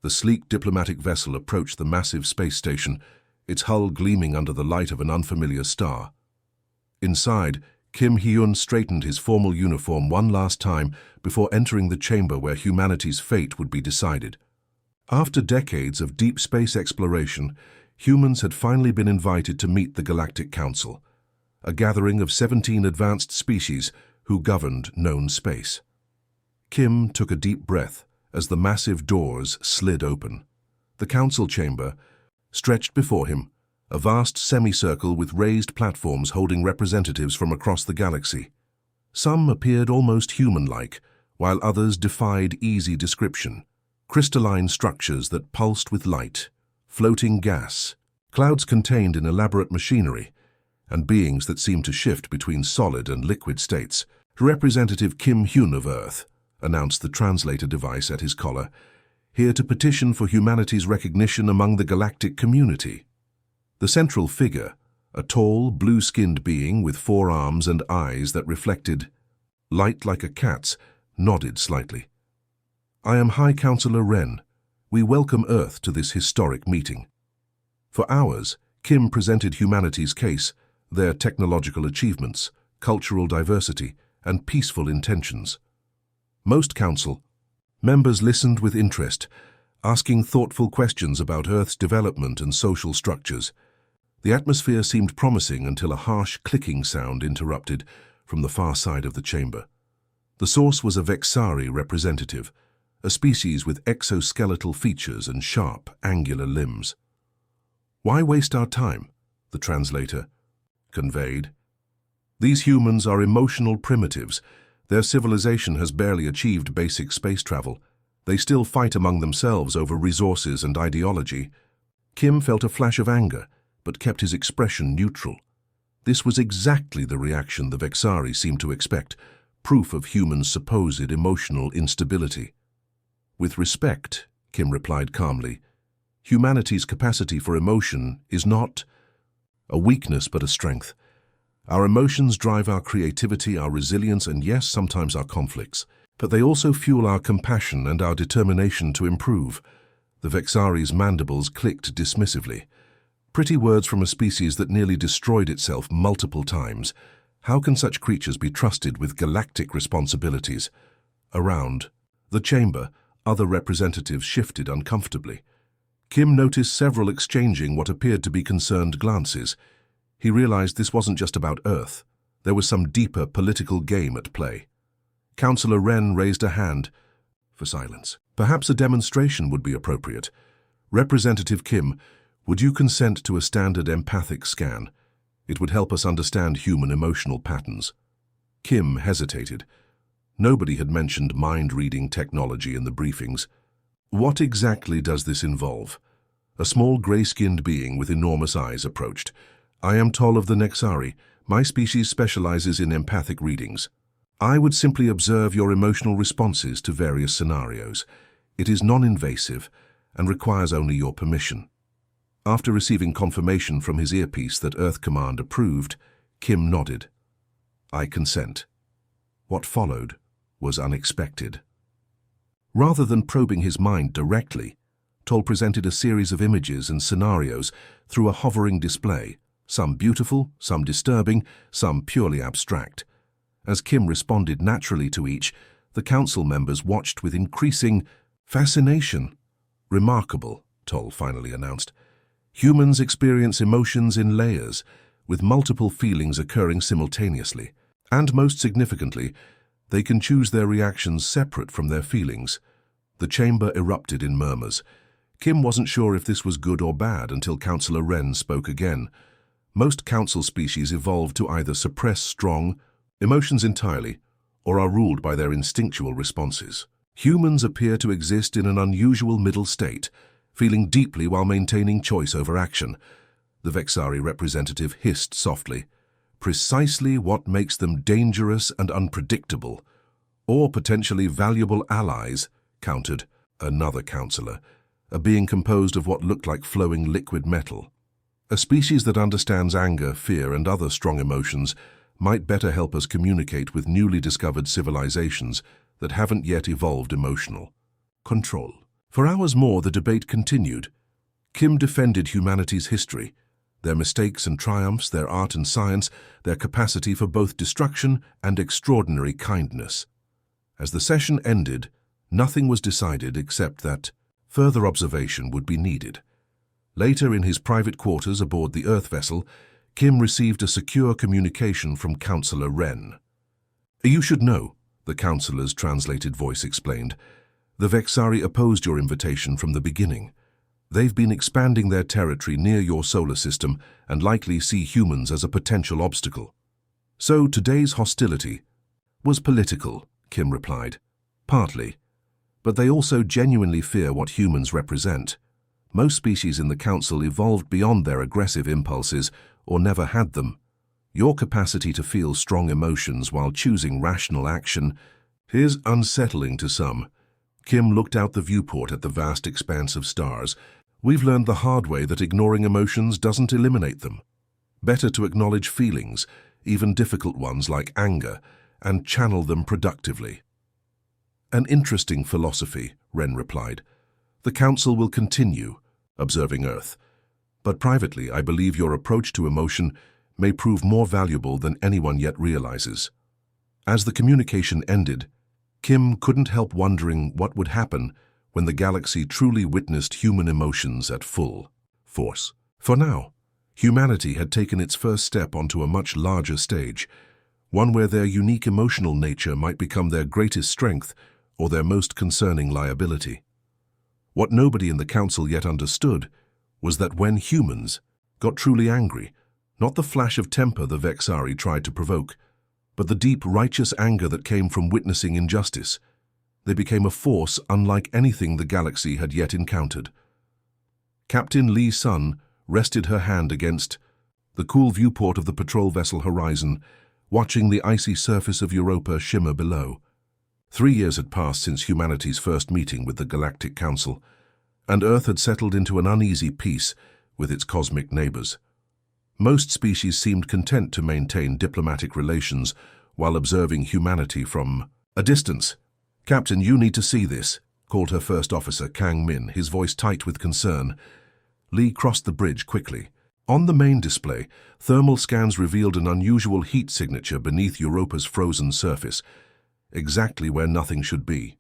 The sleek diplomatic vessel approached the massive space station, its hull gleaming under the light of an unfamiliar star. Inside, Kim Hyun straightened his formal uniform one last time before entering the chamber where humanity's fate would be decided. After decades of deep space exploration, humans had finally been invited to meet the Galactic Council, a gathering of 17 advanced species who governed known space. Kim took a deep breath as the massive doors slid open. The council chamber stretched before him, a vast semicircle with raised platforms holding representatives from across the galaxy. Some appeared almost human-like, while others defied easy description. Crystalline structures that pulsed with light, floating gas, clouds contained in elaborate machinery, and beings that seemed to shift between solid and liquid states. Representative Kim Hyun of Earth announced the translator device at his collar, here to petition for humanity's recognition among the galactic community. The central figure, a tall, blue-skinned being with 4 arms and eyes that reflected light like a cat's, nodded slightly. "I am High Counselor Wren. We welcome Earth to this historic meeting." For hours, Kim presented humanity's case, their technological achievements, cultural diversity, and peaceful intentions. Most council members listened with interest, asking thoughtful questions about Earth's development and social structures. The atmosphere seemed promising until a harsh clicking sound interrupted from the far side of the chamber. The source was a Vexari representative, a species with exoskeletal features and sharp, angular limbs. "Why waste our time?" the translator conveyed. "These humans are emotional primitives. Their civilization has barely achieved basic space travel. They still fight among themselves over resources and ideology." Kim felt a flash of anger, but kept his expression neutral. This was exactly the reaction the Vexari seemed to expect, proof of humans' supposed emotional instability. "With respect," Kim replied calmly, "humanity's capacity for emotion is not a weakness but a strength. Our emotions drive our creativity, our resilience, and yes, sometimes our conflicts. But they also fuel our compassion and our determination to improve." The Vexari's mandibles clicked dismissively. Pretty words from a species that nearly destroyed itself multiple times. How can such creatures be trusted with galactic responsibilities? Around the chamber, other representatives shifted uncomfortably. Kim noticed several exchanging what appeared to be concerned glances. He realized this wasn't just about Earth. There was some deeper political game at play. Counselor Wren raised a hand for silence. "Perhaps a demonstration would be appropriate. Representative Kim, would you consent to a standard empathic scan? It would help us understand human emotional patterns." Kim hesitated. Nobody had mentioned mind-reading technology in the briefings. "What exactly does this involve?" A small gray-skinned being with enormous eyes approached. "I am Toll of the Nexari. My species specializes in empathic readings. I would simply observe your emotional responses to various scenarios. It is non-invasive and requires only your permission." After receiving confirmation from his earpiece that Earth Command approved, Kim nodded. "I consent." What followed was unexpected. Rather than probing his mind directly, Toll presented a series of images and scenarios through a hovering display, some beautiful, some disturbing, some purely abstract. As Kim responded naturally to each, the council members watched with increasing fascination. "Remarkable," Toll finally announced. "Humans experience emotions in layers, with multiple feelings occurring simultaneously. And most significantly, they can choose their reactions separate from their feelings." The chamber erupted in murmurs. Kim wasn't sure if this was good or bad until Counselor Wren spoke again. Most council species evolve to either suppress strong emotions entirely or are ruled by their instinctual responses. Humans appear to exist in an unusual middle state, feeling deeply while maintaining choice over action. The Vexari representative hissed softly. "Precisely what makes them dangerous and unpredictable, or potentially valuable allies," countered another counselor, a being composed of what looked like flowing liquid metal. "A species that understands anger, fear, and other strong emotions might better help us communicate with newly discovered civilizations that haven't yet evolved emotional control." For hours more, the debate continued. Kim defended humanity's history, their mistakes and triumphs, their art and science, their capacity for both destruction and extraordinary kindness. As the session ended, nothing was decided except that further observation would be needed. Later, in his private quarters aboard the Earth vessel, Kim received a secure communication from Counselor Wren. "You should know," the counselor's translated voice explained. "The Vexari opposed your invitation from the beginning. They've been expanding their territory near your solar system and likely see humans as a potential obstacle. So today's hostility was political," Kim replied. "Partly. But they also genuinely fear what humans represent. Most species in the Council evolved beyond their aggressive impulses or never had them. Your capacity to feel strong emotions while choosing rational action is unsettling to some." Kim looked out the viewport at the vast expanse of stars. "We've learned the hard way that ignoring emotions doesn't eliminate them. Better to acknowledge feelings, even difficult ones like anger, and channel them productively." "An interesting philosophy," Wren replied. "The Council will continue observing Earth. But privately, I believe your approach to emotion may prove more valuable than anyone yet realizes." As the communication ended, Kim couldn't help wondering what would happen when the galaxy truly witnessed human emotions at full force. For now, humanity had taken its first step onto a much larger stage, one where their unique emotional nature might become their greatest strength or their most concerning liability. What nobody in the Council yet understood was that when humans got truly angry, not the flash of temper the Vexari tried to provoke, but the deep, righteous anger that came from witnessing injustice, they became a force unlike anything the galaxy had yet encountered. Captain Lee Sun rested her hand against the cool viewport of the patrol vessel horizon, watching the icy surface of Europa shimmer below. 3 years had passed since humanity's first meeting with the Galactic Council, and Earth had settled into an uneasy peace with its cosmic neighbors. Most species seemed content to maintain diplomatic relations while observing humanity from a distance. "Captain, you need to see this," called her first officer, Kang Min, his voice tight with concern. Lee crossed the bridge quickly. On the main display, thermal scans revealed an unusual heat signature beneath Europa's frozen surface, exactly where nothing should be.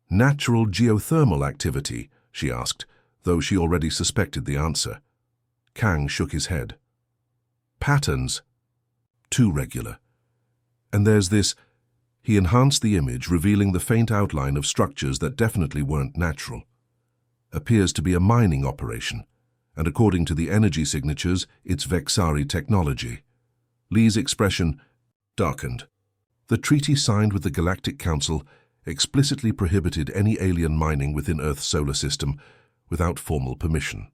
"Natural geothermal activity?" she asked, though she already suspected the answer. Kang shook his head. "Patterns? Too regular. And there's this." He enhanced the image, revealing the faint outline of structures that definitely weren't natural. "Appears to be a mining operation, and according to the energy signatures, it's Vexari technology." Lee's expression darkened. The treaty signed with the Galactic Council explicitly prohibited any alien mining within Earth's solar system without formal permission.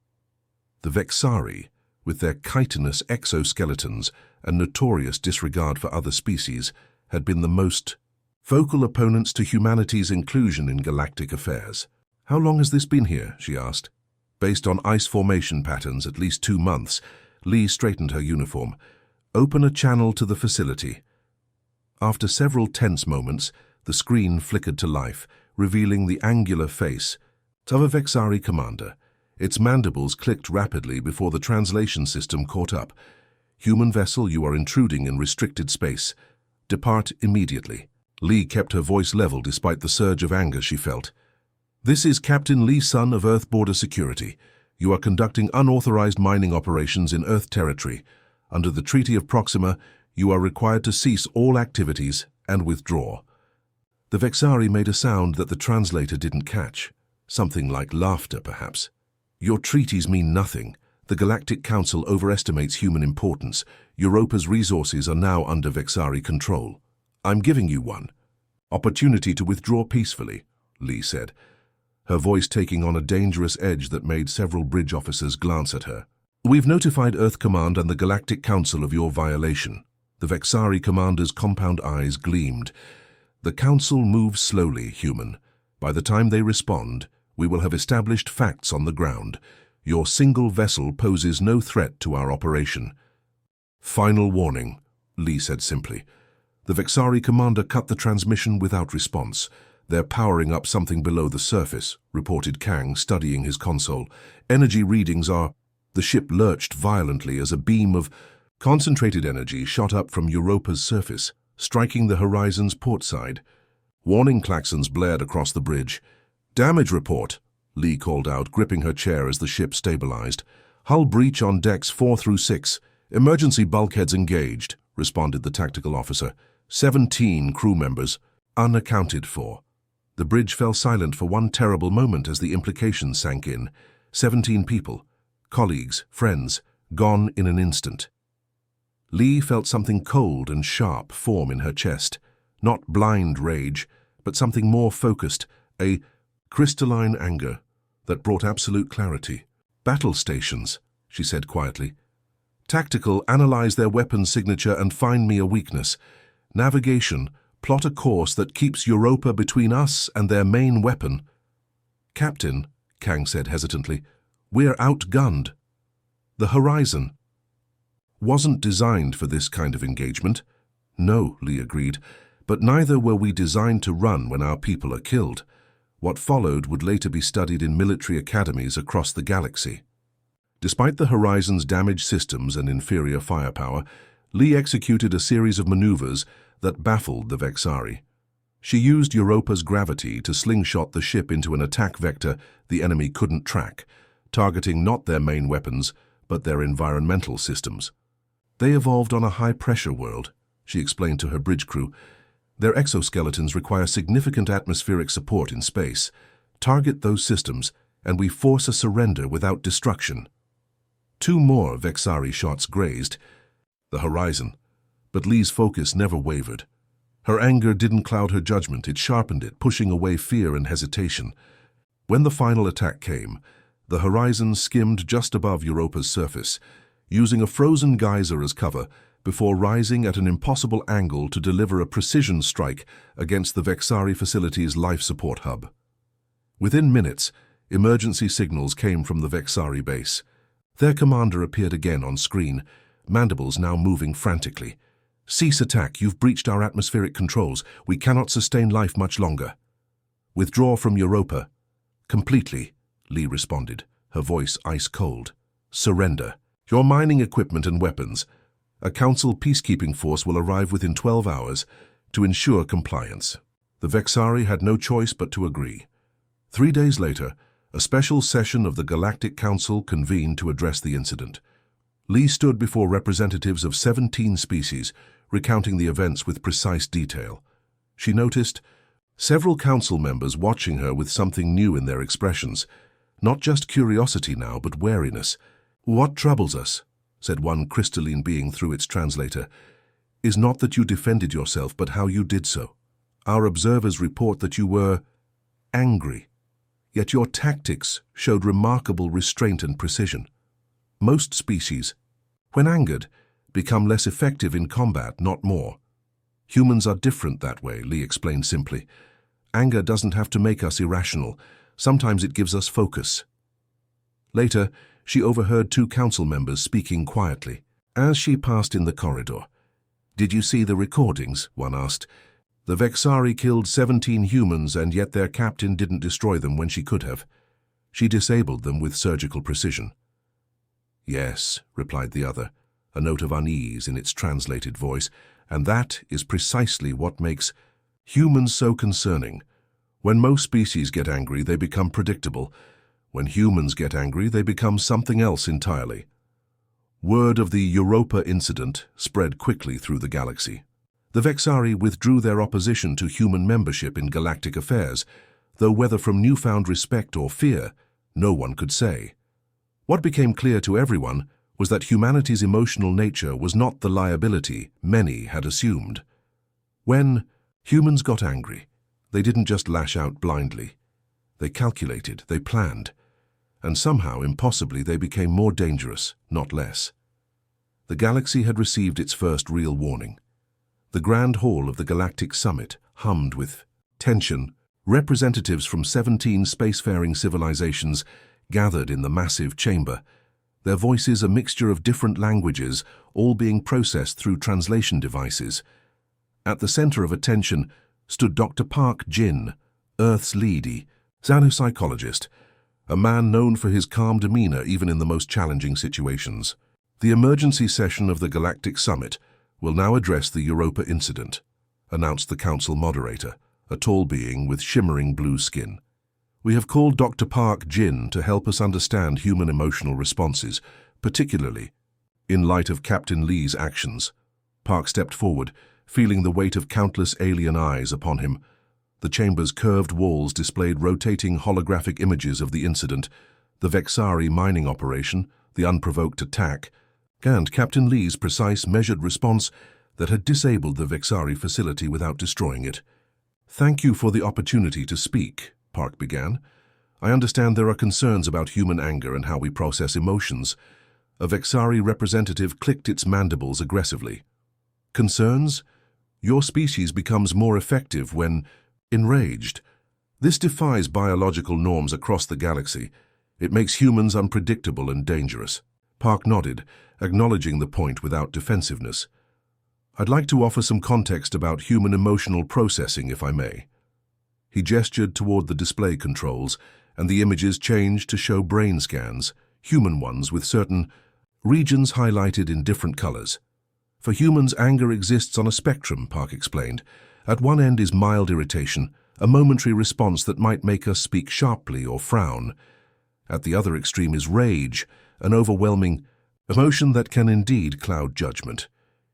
The Vexari, with their chitinous exoskeletons and notorious disregard for other species, had been the most vocal opponents to humanity's inclusion in galactic affairs. "How long has this been here?" she asked. "Based on ice formation patterns, at least 2 months." Lee straightened her uniform. "Open a channel to the facility." After several tense moments, the screen flickered to life, revealing the angular face of a Vexari commander. Its mandibles clicked rapidly before the translation system caught up. "Human vessel, you are intruding in restricted space. Depart immediately." Lee kept her voice level despite the surge of anger she felt. "This is Captain Lee Sun of Earth Border Security. You are conducting unauthorized mining operations in Earth territory. Under the Treaty of Proxima, you are required to cease all activities and withdraw." The Vexari made a sound that the translator didn't catch. Something like laughter, perhaps. "Your treaties mean nothing. The Galactic Council overestimates human importance. Europa's resources are now under Vexari control. I'm giving you one. Opportunity to withdraw peacefully," Lee said, her voice taking on a dangerous edge that made several bridge officers glance at her. "We've notified Earth Command and the Galactic Council of your violation." The Vexari commander's compound eyes gleamed. "The Council moves slowly, human. By the time they respond, we will have established facts on the ground. Your single vessel poses no threat to our operation." "Final warning," Lee said simply. The Vexari commander cut the transmission without response. "They're powering up something below the surface," reported Kang, studying his console. "Energy readings are—" The ship lurched violently as a beam of concentrated energy shot up from Europa's surface, striking the horizon's port side. Warning klaxons blared across the bridge. "Damage report," Lee called out, gripping her chair as the ship stabilized. "Hull breach on decks 4 through 6. Emergency bulkheads engaged," responded the tactical officer. 17 crew members unaccounted for. The bridge fell silent for one terrible moment as the implications sank in. 17 people, colleagues, friends, gone in an instant. Lee felt something cold and sharp form in her chest. Not blind rage, but something more focused, a crystalline anger that brought absolute clarity. "Battle stations," she said quietly. "Tactical, analyze their weapon signature and find me a weakness. Navigation, plot a course that keeps Europa between us and their main weapon." "Captain," Kang said hesitantly, "we're outgunned." The horizon wasn't designed for this kind of engagement. "No," Lee agreed, "but neither were we designed to run when our people are killed." What followed would later be studied in military academies across the galaxy. Despite the Horizon's damaged systems and inferior firepower, Lee executed a series of maneuvers that baffled the Vexari. She used Europa's gravity to slingshot the ship into an attack vector the enemy couldn't track, targeting not their main weapons, but their environmental systems. "They evolved on a high-pressure world," she explained to her bridge crew. "Their exoskeletons require significant atmospheric support in space. Target those systems, and we force a surrender without destruction." 2 more Vexari shots grazed the horizon, but Lee's focus never wavered. Her anger didn't cloud her judgment, it sharpened it, pushing away fear and hesitation. When the final attack came, the horizon skimmed just above Europa's surface, using a frozen geyser as cover, before rising at an impossible angle to deliver a precision strike against the Vexari facility's life support hub. Within minutes, emergency signals came from the Vexari base. Their commander appeared again on screen, mandibles now moving frantically. "Cease attack, you've breached our atmospheric controls. We cannot sustain life much longer." "Withdraw from Europa." "Completely," Lee responded, her voice ice-cold. "Surrender. Your mining equipment and weapons. A Council peacekeeping force will arrive within 12 hours to ensure compliance." The Vexari had no choice but to agree. 3 days later, a special session of the Galactic Council convened to address the incident. Lee stood before representatives of 17 species, recounting the events with precise detail. She noticed several council members watching her with something new in their expressions. Not just curiosity now, but wariness. "What troubles us," said one crystalline being through its translator, "is not that you defended yourself, but how you did so. Our observers report that you were angry, yet your tactics showed remarkable restraint and precision. Most species, when angered, become less effective in combat, not more. Humans are different that way," Lee explained simply. "Anger doesn't have to make us irrational. Sometimes it gives us focus." Later, she overheard 2 council members speaking quietly. As she passed in the corridor, "Did you see the recordings?" one asked. "The Vexari killed 17 humans, and yet their captain didn't destroy them when she could have. She disabled them with surgical precision." "Yes," replied the other, a note of unease in its translated voice, "and that is precisely what makes humans so concerning. When most species get angry, they become predictable. When humans get angry, they become something else entirely." Word of the Europa incident spread quickly through the galaxy. The Vexari withdrew their opposition to human membership in galactic affairs, though whether from newfound respect or fear, no one could say. What became clear to everyone was that humanity's emotional nature was not the liability many had assumed. When humans got angry, they didn't just lash out blindly. They calculated, they planned, and somehow, impossibly, they became more dangerous, not less. The galaxy had received its first real warning. The grand hall of the Galactic Summit hummed with tension. Representatives from 17 spacefaring civilizations gathered in the massive chamber, their voices a mixture of different languages, all being processed through translation devices. At the center of attention stood Dr. Park Jin, Earth's lead xenopsychologist, a man known for his calm demeanor even in the most challenging situations. The emergency session of the Galactic Summit will now address the Europa incident, announced the council moderator, a tall being with shimmering blue skin. We have called Dr. Park Jin to help us understand human emotional responses, particularly in light of Captain Lee's actions. Park stepped forward, feeling the weight of countless alien eyes upon him. The chamber's curved walls displayed rotating holographic images of the incident, the Vexari mining operation, the unprovoked attack, and Captain Lee's precise, measured response that had disabled the Vexari facility without destroying it. "Thank you for the opportunity to speak," Park began. "I understand there are concerns about human anger and how we process emotions." A Vexari representative clicked its mandibles aggressively. "Concerns? Your species becomes more effective when enraged. This defies biological norms across the galaxy. It makes humans unpredictable and dangerous." Park nodded, acknowledging the point without defensiveness. "I'd like to offer some context about human emotional processing, if I may." He gestured toward the display controls, and the images changed to show brain scans, human ones with certain regions highlighted in different colors. "For humans, anger exists on a spectrum," Park explained. "At one end is mild irritation, a momentary response that might make us speak sharply or frown. At the other extreme is rage, an overwhelming emotion that can indeed cloud judgment."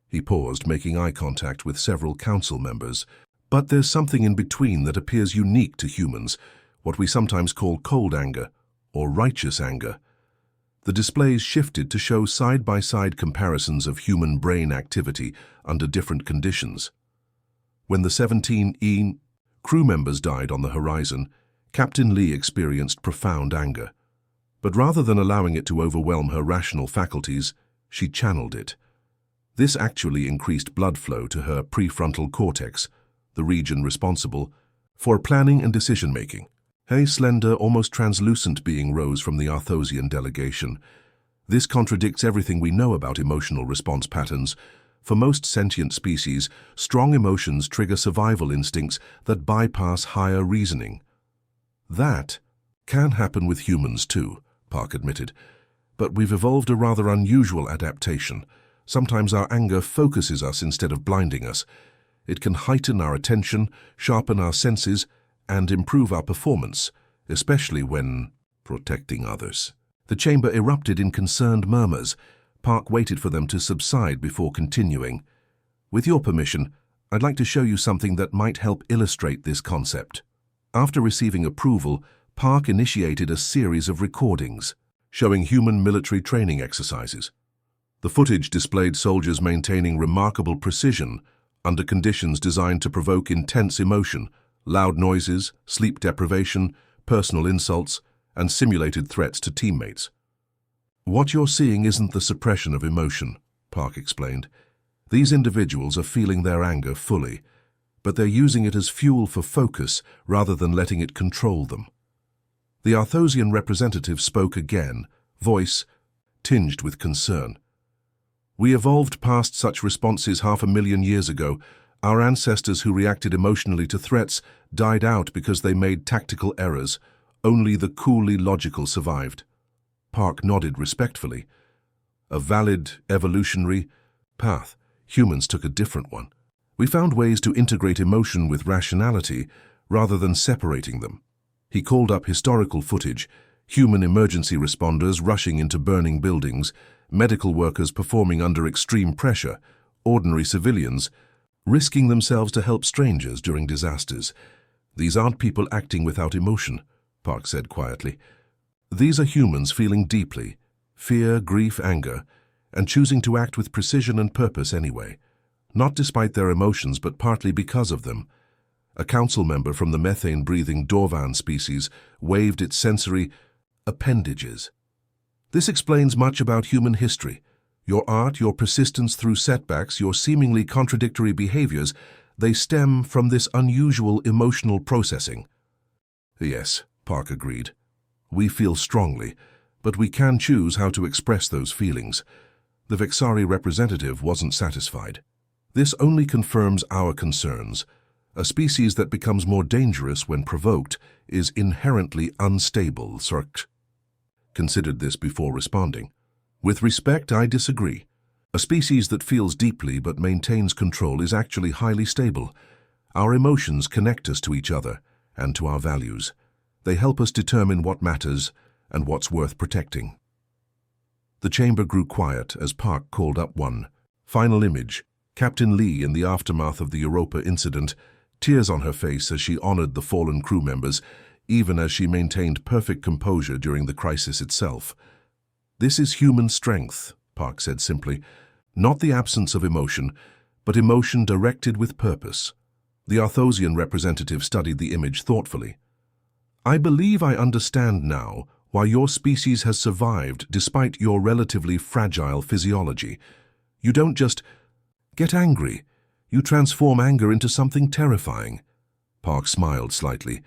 He paused, making eye contact with several council members. "But there's something in between that appears unique to humans, what we sometimes call cold anger, or righteous anger." The displays shifted to show side-by-side comparisons of human brain activity under different conditions. When the 17 crew members died on the horizon, Captain Lee experienced profound anger. But rather than allowing it to overwhelm her rational faculties, she channeled it. This actually increased blood flow to her prefrontal cortex, the region responsible for planning and decision-making. A slender, almost translucent being rose from the Arthosian delegation. "This contradicts everything we know about emotional response patterns. For most sentient species, strong emotions trigger survival instincts that bypass higher reasoning." "That can happen with humans too," Park admitted. "But we've evolved a rather unusual adaptation. Sometimes our anger focuses us instead of blinding us. It can heighten our attention, sharpen our senses, and improve our performance, especially when protecting others." The chamber erupted in concerned murmurs. Park waited for them to subside before continuing. "With your permission, I'd like to show you something that might help illustrate this concept." After receiving approval, Park initiated a series of recordings showing human military training exercises. The footage displayed soldiers maintaining remarkable precision under conditions designed to provoke intense emotion, loud noises, sleep deprivation, personal insults, and simulated threats to teammates. "What you're seeing isn't the suppression of emotion," Park explained. "These individuals are feeling their anger fully, but they're using it as fuel for focus rather than letting it control them." The Arthosian representative spoke again, voice tinged with concern. "We evolved past such responses 500,000 years ago. Our ancestors who reacted emotionally to threats died out because they made tactical errors. Only the coolly logical survived." Park nodded respectfully. "A valid evolutionary path. Humans took a different one. We found ways to integrate emotion with rationality rather than separating them." He called up historical footage, human emergency responders rushing into burning buildings, medical workers performing under extreme pressure, ordinary civilians risking themselves to help strangers during disasters. "These aren't people acting without emotion," Park said quietly. "These are humans feeling deeply, fear, grief, anger, and choosing to act with precision and purpose anyway, not despite their emotions but partly because of them." A council member from the methane-breathing Dorvan species waved its sensory appendages. "This explains much about human history. Your art, your persistence through setbacks, your seemingly contradictory behaviors, they stem from this unusual emotional processing." "Yes," Park agreed. "We feel strongly, but we can choose how to express those feelings." The Vexari representative wasn't satisfied. "This only confirms our concerns. A species that becomes more dangerous when provoked is inherently unstable, Cirque considered this before responding. With respect, I disagree. A species that feels deeply but maintains control is actually highly stable. Our emotions connect us to each other and to our values. They help us determine what matters and what's worth protecting. The chamber grew quiet as Park called up one final image. Captain Lee in the aftermath of the Europa incident, tears on her face as she honored the fallen crew members, even as she maintained perfect composure during the crisis itself. This is human strength, Park said simply. Not the absence of emotion, but emotion directed with purpose. The Arthosian representative studied the image thoughtfully. I believe I understand now why your species has survived despite your relatively fragile physiology. You don't just get angry. You transform anger into something terrifying. Park smiled slightly.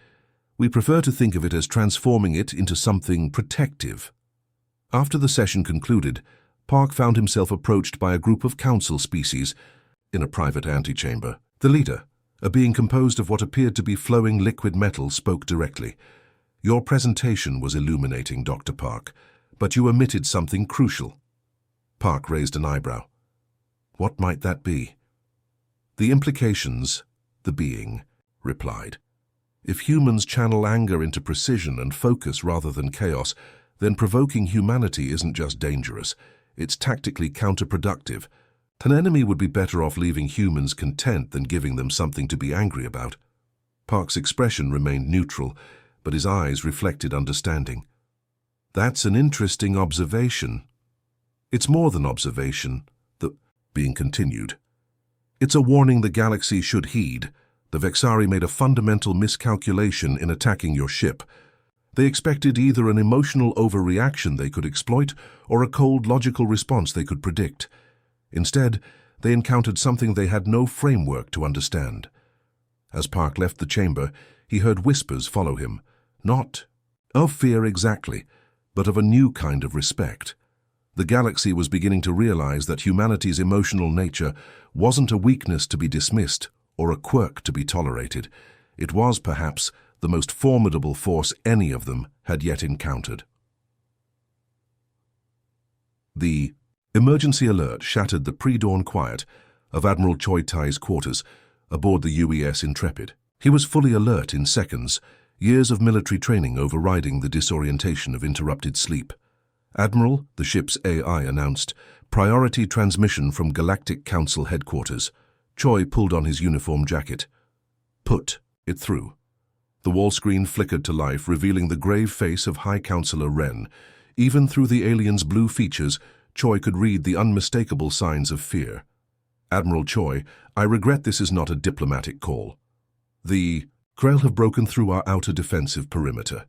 We prefer to think of it as transforming it into something protective. After the session concluded, Park found himself approached by a group of council species in a private antechamber. The leader, a being composed of what appeared to be flowing liquid metal, spoke directly. Your presentation was illuminating, Dr. Park, but you omitted something crucial. Park raised an eyebrow. What might that be? The implications, the being replied. If humans channel anger into precision and focus rather than chaos, then provoking humanity isn't just dangerous, it's tactically counterproductive. An enemy would be better off leaving humans content than giving them something to be angry about. Park's expression remained neutral, but his eyes reflected understanding. That's an interesting observation. It's more than observation, the being continued. It's a warning the galaxy should heed. The Vexari made a fundamental miscalculation in attacking your ship. They expected either an emotional overreaction they could exploit or a cold, logical response they could predict. Instead, they encountered something they had no framework to understand. As Park left the chamber, he heard whispers follow him, not of fear exactly, but of a new kind of respect. The galaxy was beginning to realize that humanity's emotional nature wasn't a weakness to be dismissed or a quirk to be tolerated. It was, perhaps, the most formidable force any of them had yet encountered. The emergency alert shattered the pre-dawn quiet of Admiral Choi Tai's quarters aboard the UES Intrepid. He was fully alert in seconds, years of military training overriding the disorientation of interrupted sleep. Admiral, the ship's AI announced, priority transmission from Galactic Council headquarters. Choi pulled on his uniform jacket. Put it through. The wall screen flickered to life, revealing the grave face of High Counselor Wren. Even through the alien's blue features, Choi could read the unmistakable signs of fear. Admiral Choi, I regret this is not a diplomatic call. The Krell have broken through our outer defensive perimeter.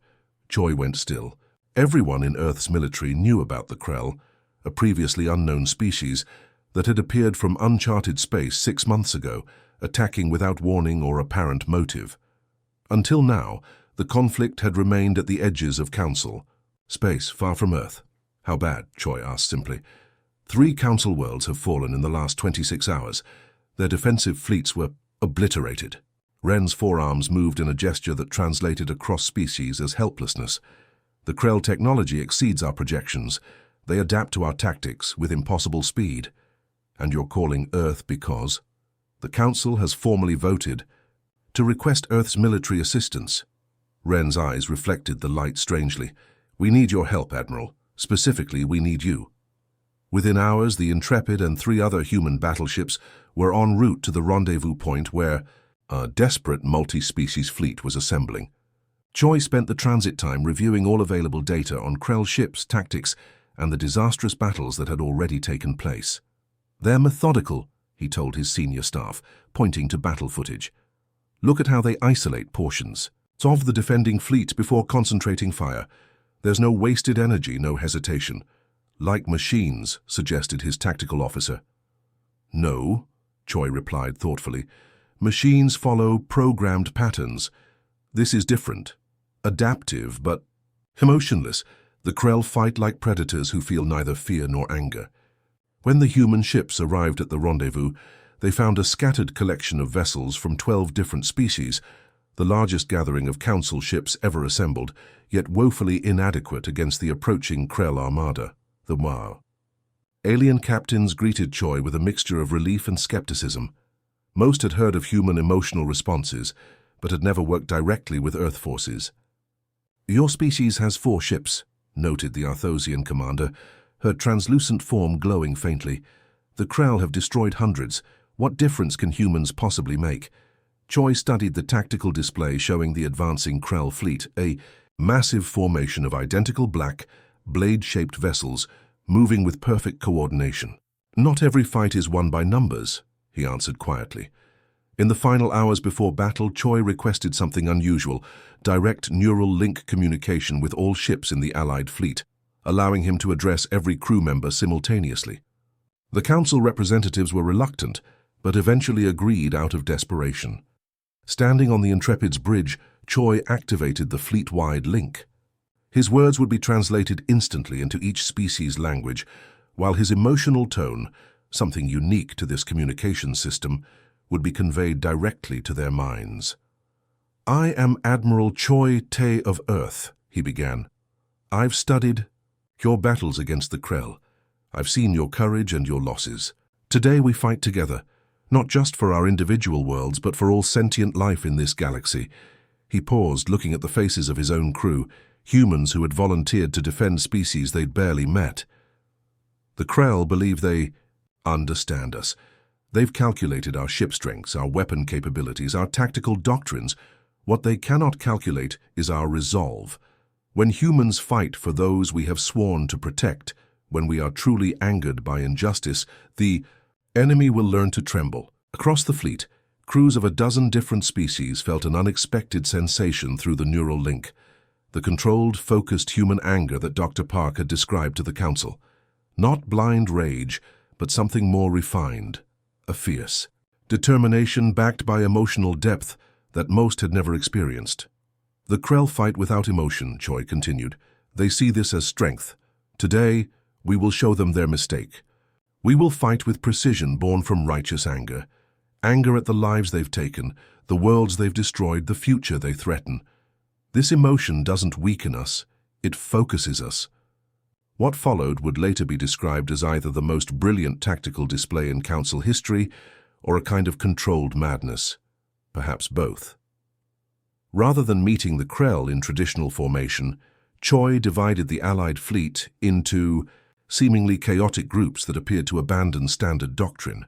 Choi went still. Everyone in Earth's military knew about the Krell, a previously unknown species that had appeared from uncharted space 6 months ago, attacking without warning or apparent motive. Until now, the conflict had remained at the edges of Council. Space, far from Earth. How bad? Choi asked simply. 3 Council worlds have fallen in the last 26 hours. Their defensive fleets were obliterated. Wren's forearms moved in a gesture that translated across species as helplessness. The Krell technology exceeds our projections. They adapt to our tactics with impossible speed. And you're calling Earth because? The Council has formally voted to request Earth's military assistance. Wren's eyes reflected the light strangely. We need your help, Admiral. Specifically, we need you. Within hours, the Intrepid and 3 other human battleships were en route to the rendezvous point where a desperate multi-species fleet was assembling. Choi spent the transit time reviewing all available data on Krell ships, tactics, and the disastrous battles that had already taken place. They're methodical, he told his senior staff, pointing to battle footage. Look at how they isolate portions of the defending fleet before concentrating fire. There's no wasted energy, no hesitation. Like machines, suggested his tactical officer. No, Choi replied thoughtfully. Machines follow programmed patterns. This is different. Adaptive, but emotionless. The Krell fight like predators who feel neither fear nor anger. When the human ships arrived at the rendezvous, They found a scattered collection of vessels from 12 different species, the largest gathering of council ships ever assembled, yet woefully inadequate against the approaching Krell armada, the War. Alien captains greeted Choi with a mixture of relief and skepticism. Most had heard of human emotional responses, but had never worked directly with Earth forces. "Your species has 4 ships," noted the Arthosian commander, her translucent form glowing faintly. "The Krell have destroyed hundreds. What difference can humans possibly make?" Choi studied the tactical display showing the advancing Krell fleet, a massive formation of identical black, blade-shaped vessels, moving with perfect coordination. "Not every fight is won by numbers," he answered quietly. In the final hours before battle, Choi requested something unusual: direct neural link communication with all ships in the Allied fleet, allowing him to address every crew member simultaneously. The Council representatives were reluctant, but eventually agreed out of desperation. Standing on the Intrepid's bridge, Choi activated the fleet-wide link. His words would be translated instantly into each species' language, while his emotional tone, something unique to this communication system, would be conveyed directly to their minds. "I am Admiral Choi Tae of Earth," he began. "I've studied your battles against the Krell. I've seen your courage and your losses. Today we fight together, not just for our individual worlds, but for all sentient life in this galaxy." He paused, looking at the faces of his own crew, humans who had volunteered to defend species they'd barely met. "The Krell believe they understand us. They've calculated our ship strengths, our weapon capabilities, our tactical doctrines. What they cannot calculate is our resolve. When humans fight for those we have sworn to protect, when we are truly angered by injustice, the enemy will learn to tremble." Across the fleet, crews of a dozen different species felt an unexpected sensation through the neural link, the controlled, focused human anger that Dr. Park had described to the Council. Not blind rage, but something more refined, a fierce determination backed by emotional depth that most had never experienced. "The Krell fight without emotion," Choi continued. "They see this as strength. Today, we will show them their mistake. We will fight with precision born from righteous anger. Anger at the lives they've taken, the worlds they've destroyed, the future they threaten. This emotion doesn't weaken us, it focuses us." What followed would later be described as either the most brilliant tactical display in Council history or a kind of controlled madness. Perhaps both. Rather than meeting the Krell in traditional formation, Choi divided the Allied fleet into seemingly chaotic groups that appeared to abandon standard doctrine.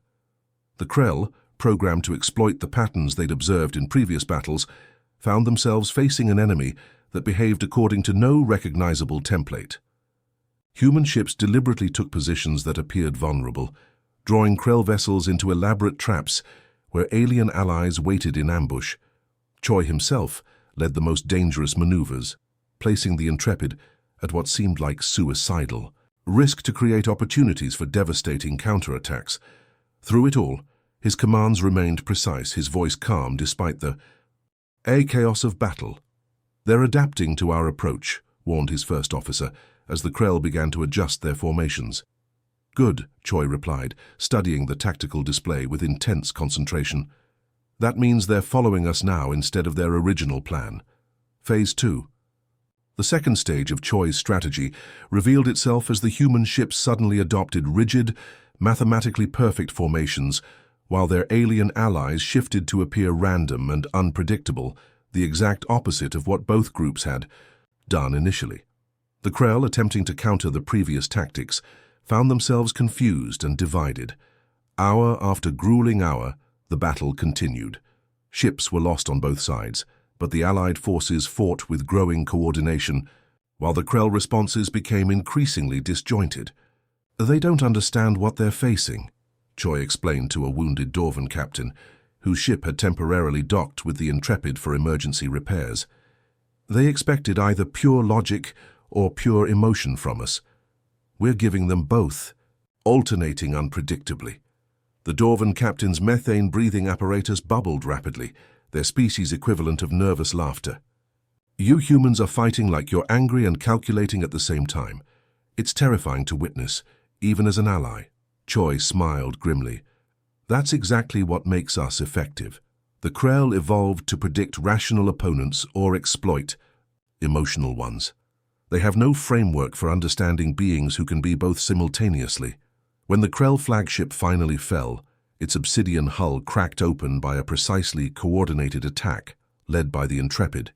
The Krell, programmed to exploit the patterns they'd observed in previous battles, found themselves facing an enemy that behaved according to no recognizable template. Human ships deliberately took positions that appeared vulnerable, drawing Krell vessels into elaborate traps where alien allies waited in ambush. Choi himself led the most dangerous maneuvers, placing the Intrepid at what seemed like suicidal risk to create opportunities for devastating counterattacks. Through it all, his commands remained precise, his voice calm despite the chaos of battle. "They're adapting to our approach," warned his first officer, as the Krell began to adjust their formations. "Good," Choi replied, studying the tactical display with intense concentration. "That means they're following us now instead of their original plan." Phase 2. The second stage of Choi's strategy revealed itself as the human ships suddenly adopted rigid, mathematically perfect formations, while their alien allies shifted to appear random and unpredictable, the exact opposite of what both groups had done initially. The Krell, attempting to counter the previous tactics, found themselves confused and divided. Hour after grueling hour, the battle continued. Ships were lost on both sides, but the Allied forces fought with growing coordination, while the Krell responses became increasingly disjointed. "They don't understand what they're facing," Choi explained to a wounded Dorvan captain, whose ship had temporarily docked with the Intrepid for emergency repairs. "They expected either pure logic or pure emotion from us. We're giving them both, alternating unpredictably." The Dorvan captain's methane-breathing apparatus bubbled rapidly, their species equivalent of nervous laughter. "You humans are fighting like you're angry and calculating at the same time. It's terrifying to witness, even as an ally." Choi smiled grimly. That's exactly what makes us effective. The Krell evolved to predict rational opponents or exploit emotional ones. They have no framework for understanding beings who can be both simultaneously. When the Krell flagship finally fell, its obsidian hull cracked open by a precisely coordinated attack led by the Intrepid.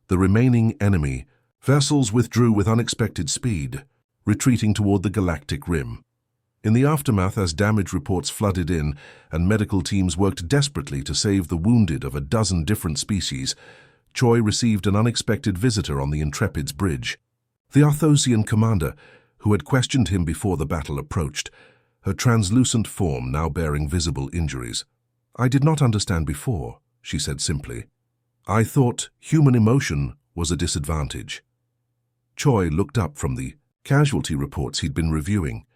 The remaining enemy vessels withdrew with unexpected speed, retreating toward the galactic rim. In the aftermath, as damage reports flooded in and medical teams worked desperately to save the wounded of a dozen different species, Choi received an unexpected visitor on the Intrepid's bridge. The Arthosian commander, who had questioned him before the battle approached, her translucent form now bearing visible injuries. "I did not understand before," she said simply. "I thought human emotion was a disadvantage." Choi looked up from the casualty reports he'd been reviewing,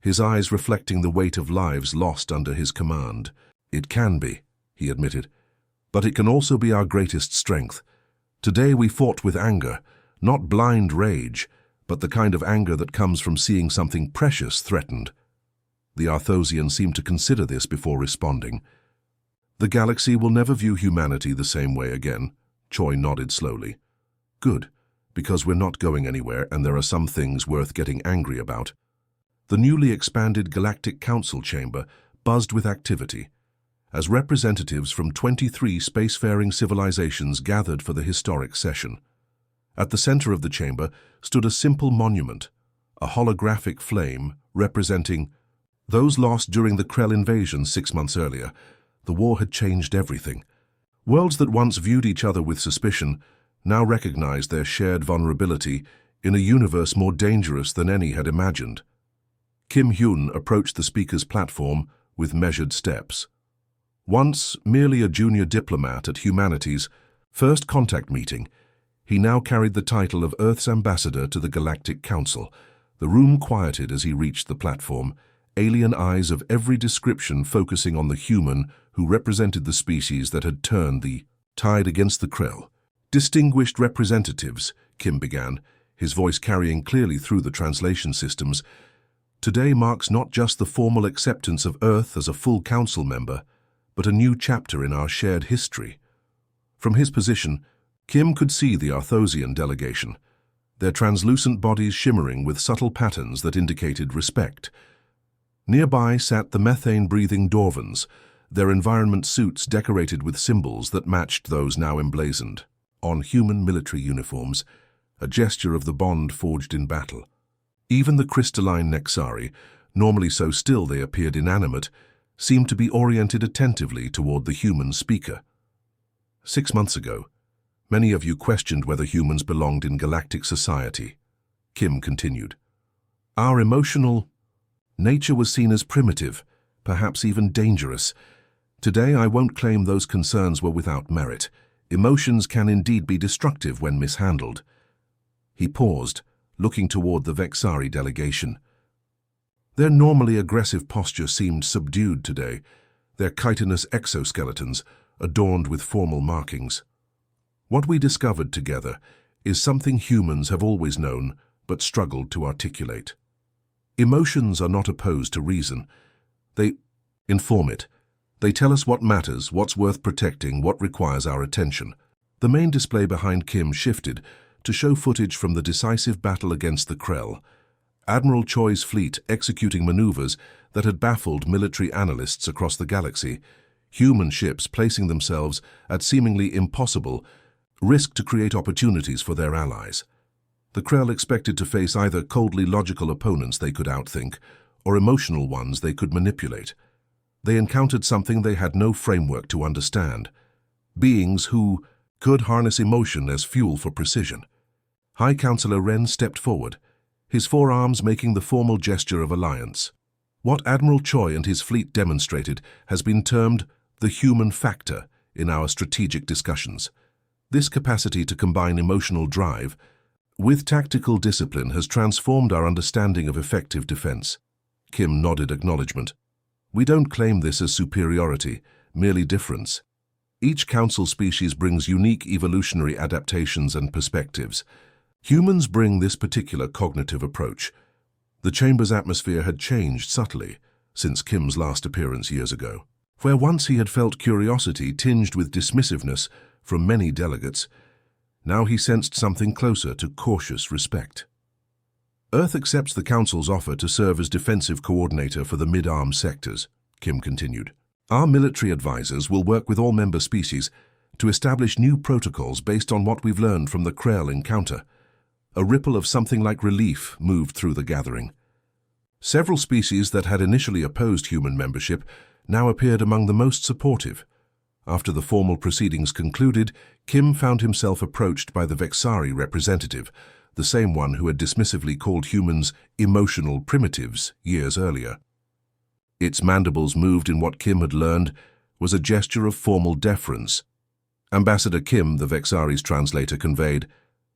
his eyes reflecting the weight of lives lost under his command. "It can be," he admitted, "but it can also be our greatest strength. Today we fought with anger, not blind rage, but the kind of anger that comes from seeing something precious threatened." The Arthosian seemed to consider this before responding. "The galaxy will never view humanity the same way again," Choi nodded slowly. "Good, because we're not going anywhere and there are some things worth getting angry about." The newly expanded Galactic Council chamber buzzed with activity, as representatives from 23 spacefaring civilizations gathered for the historic session. At the center of the chamber stood a simple monument, a holographic flame representing those lost during the Krell invasion 6 months earlier. The war had changed everything. Worlds that once viewed each other with suspicion now recognized their shared vulnerability in a universe more dangerous than any had imagined. Kim Hyun approached the speaker's platform with measured steps. Once merely a junior diplomat at humanity's first contact meeting, he now carried the title of Earth's ambassador to the Galactic Council. The room quieted as he reached the platform, alien eyes of every description focusing on the human who represented the species that had turned the tide against the Krell. "Distinguished representatives," Kim began, his voice carrying clearly through the translation systems, "today marks not just the formal acceptance of Earth as a full council member, but a new chapter in our shared history." From his position, Kim could see the Arthosian delegation, their translucent bodies shimmering with subtle patterns that indicated respect. Nearby sat the methane-breathing Dorvans, their environment suits decorated with symbols that matched those now emblazoned on human military uniforms, a gesture of the bond forged in battle. Even the crystalline Nexari, normally so still they appeared inanimate, seemed to be oriented attentively toward the human speaker. 6 months ago, many of you questioned whether humans belonged in galactic society, Kim continued. Our emotional nature was seen as primitive, perhaps even dangerous. Today I won't claim those concerns were without merit. Emotions can indeed be destructive when mishandled. He paused, looking toward the Vexari delegation. Their normally aggressive posture seemed subdued today, their chitinous exoskeletons adorned with formal markings. What we discovered together is something humans have always known but struggled to articulate. Emotions are not opposed to reason. They inform it. They tell us what matters, what's worth protecting, what requires our attention. The main display behind Kim shifted to show footage from the decisive battle against the Krell, Admiral Choi's fleet executing maneuvers that had baffled military analysts across the galaxy. Human ships placing themselves at seemingly impossible risk to create opportunities for their allies. The Krell expected to face either coldly logical opponents they could outthink or emotional ones they could manipulate. They encountered something they had no framework to understand, beings who could harness emotion as fuel for precision. High Counselor Wren stepped forward, his forearms making the formal gesture of alliance. What Admiral Choi and his fleet demonstrated has been termed the human factor in our strategic discussions. This capacity to combine emotional drive with tactical discipline has transformed our understanding of effective defense. Kim nodded acknowledgement. We don't claim this as superiority, merely difference. Each council species brings unique evolutionary adaptations and perspectives. Humans bring this particular cognitive approach. The chamber's atmosphere had changed subtly since Kim's last appearance years ago. Where once he had felt curiosity tinged with dismissiveness from many delegates, now he sensed something closer to cautious respect. Earth accepts the Council's offer to serve as defensive coordinator for the mid-armed sectors, Kim continued. Our military advisors will work with all member species to establish new protocols based on what we've learned from the Krell encounter. A ripple of something like relief moved through the gathering. Several species that had initially opposed human membership now appeared among the most supportive. After the formal proceedings concluded, Kim found himself approached by the Vexari representative, the same one who had dismissively called humans emotional primitives years earlier. Its mandibles moved in what Kim had learned was a gesture of formal deference. Ambassador Kim, the Vexari's translator, conveyed,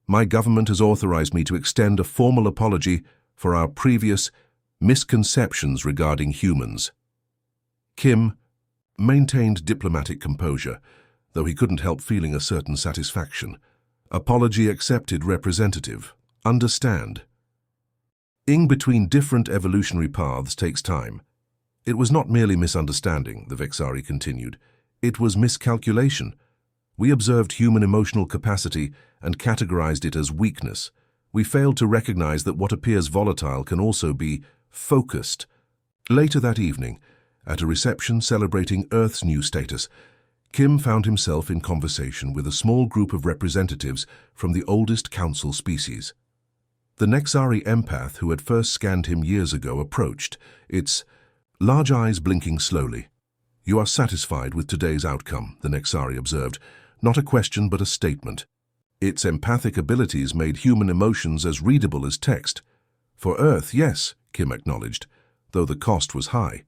"My government has authorized me to extend a formal apology for our previous misconceptions regarding humans." Kim maintained diplomatic composure, though he couldn't help feeling a certain satisfaction. Apology accepted, representative. Understand. Ing between different evolutionary paths takes time. It was not merely misunderstanding, the Vexari continued. It was miscalculation. We observed human emotional capacity and categorized it as weakness. We failed to recognize that what appears volatile can also be focused. Later that evening, at a reception celebrating Earth's new status, Kim found himself in conversation with a small group of representatives from the oldest council species. The Nexari empath who had first scanned him years ago approached, its large eyes blinking slowly. "You are satisfied with today's outcome," the Nexari observed. Not a question, but a statement. Its empathic abilities made human emotions as readable as text. "For Earth, yes," Kim acknowledged, though the cost was high.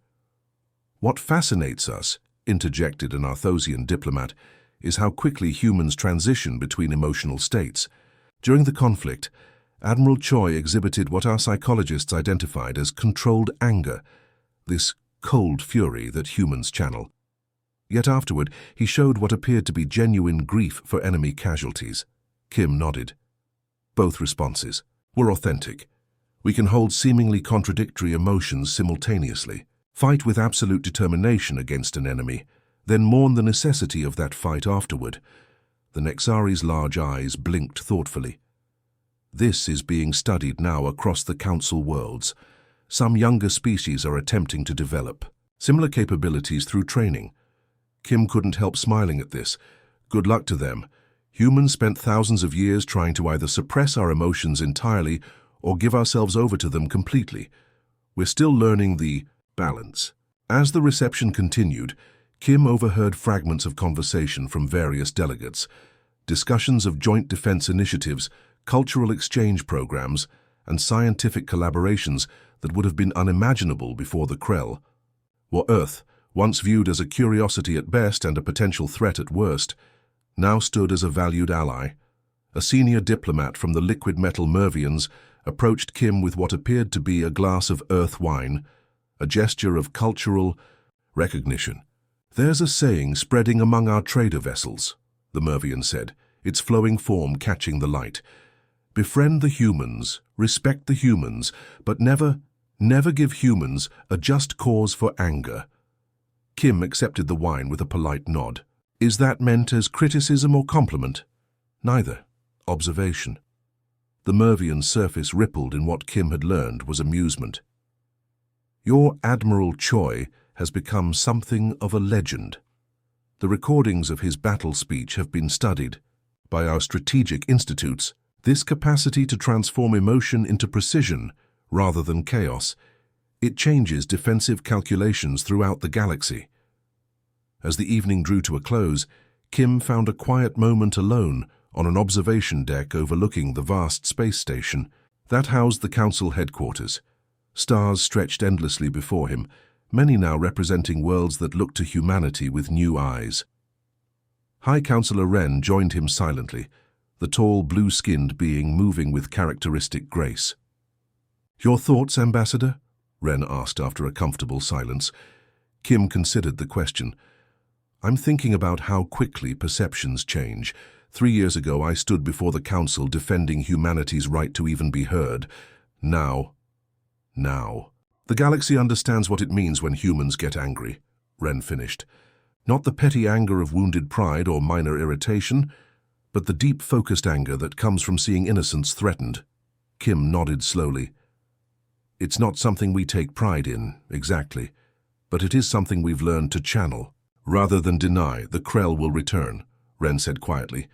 "What fascinates us," interjected an Arthosian diplomat, "is how quickly humans transition between emotional states. During the conflict, Admiral Choi exhibited what our psychologists identified as controlled anger, this cold fury that humans channel. Yet afterward, he showed what appeared to be genuine grief for enemy casualties." Kim nodded. Both responses were authentic. We can hold seemingly contradictory emotions simultaneously, fight with absolute determination against an enemy, then mourn the necessity of that fight afterward. The Nexari's large eyes blinked thoughtfully. This is being studied now across the Council worlds. Some younger species are attempting to develop similar capabilities through training. Kim couldn't help smiling at this. Good luck to them. Humans spent thousands of years trying to either suppress our emotions entirely or give ourselves over to them completely. We're still learning the balance. As the reception continued, Kim overheard fragments of conversation from various delegates, discussions of joint defense initiatives, cultural exchange programs, and scientific collaborations that would have been unimaginable before the Krell. What Earth, once viewed as a curiosity at best and a potential threat at worst, now stood as a valued ally. A senior diplomat from the liquid metal Mervians approached Kim with what appeared to be a glass of Earth wine, a gesture of cultural recognition. "There's a saying spreading among our trader vessels," the Mervian said, its flowing form catching the light. "Befriend the humans, respect the humans, but never give humans a just cause for anger." Kim accepted the wine with a polite nod. "Is that meant as criticism or compliment?" "Neither. Observation." The Mervian's surface rippled in what Kim had learned was amusement. "Your Admiral Choi has become something of a legend. The recordings of his battle speech have been studied by our strategic institutes. This capacity to transform emotion into precision rather than chaos, it changes defensive calculations throughout the galaxy." As the evening drew to a close, Kim found a quiet moment alone on an observation deck overlooking the vast space station that housed the Council headquarters. Stars stretched endlessly before him, many now representing worlds that looked to humanity with new eyes. High Counselor Wren joined him silently, the tall, blue-skinned being moving with characteristic grace. "Your thoughts, Ambassador?" Wren asked after a comfortable silence. Kim considered the question. "I'm thinking about how quickly perceptions change. 3 years ago, I stood before the Council defending humanity's right to even be heard. Now, the galaxy understands what it means when humans get angry," Ren finished. Not the petty anger of wounded pride or minor irritation, but the deep, focused anger that comes from seeing innocence threatened. Kim nodded slowly. It's not something we take pride in, exactly, but it is something we've learned to channel. Rather than deny, the Krell will return, Ren said quietly.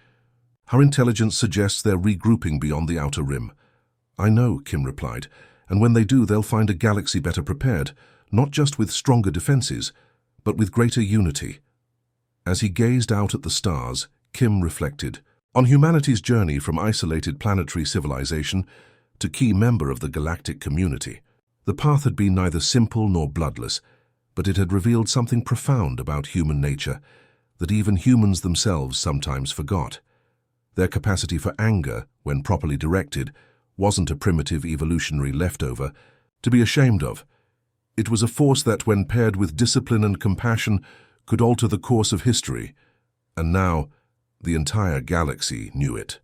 Our intelligence suggests they're regrouping beyond the outer rim. I know, Kim replied, and when they do, they'll find a galaxy better prepared, not just with stronger defenses, but with greater unity. As he gazed out at the stars, Kim reflected on humanity's journey from isolated planetary civilization to key member of the galactic community. The path had been neither simple nor bloodless, but it had revealed something profound about human nature that even humans themselves sometimes forgot. Their capacity for anger, when properly directed, wasn't a primitive evolutionary leftover to be ashamed of. It was a force that, when paired with discipline and compassion, could alter the course of history. And now, the entire galaxy knew it.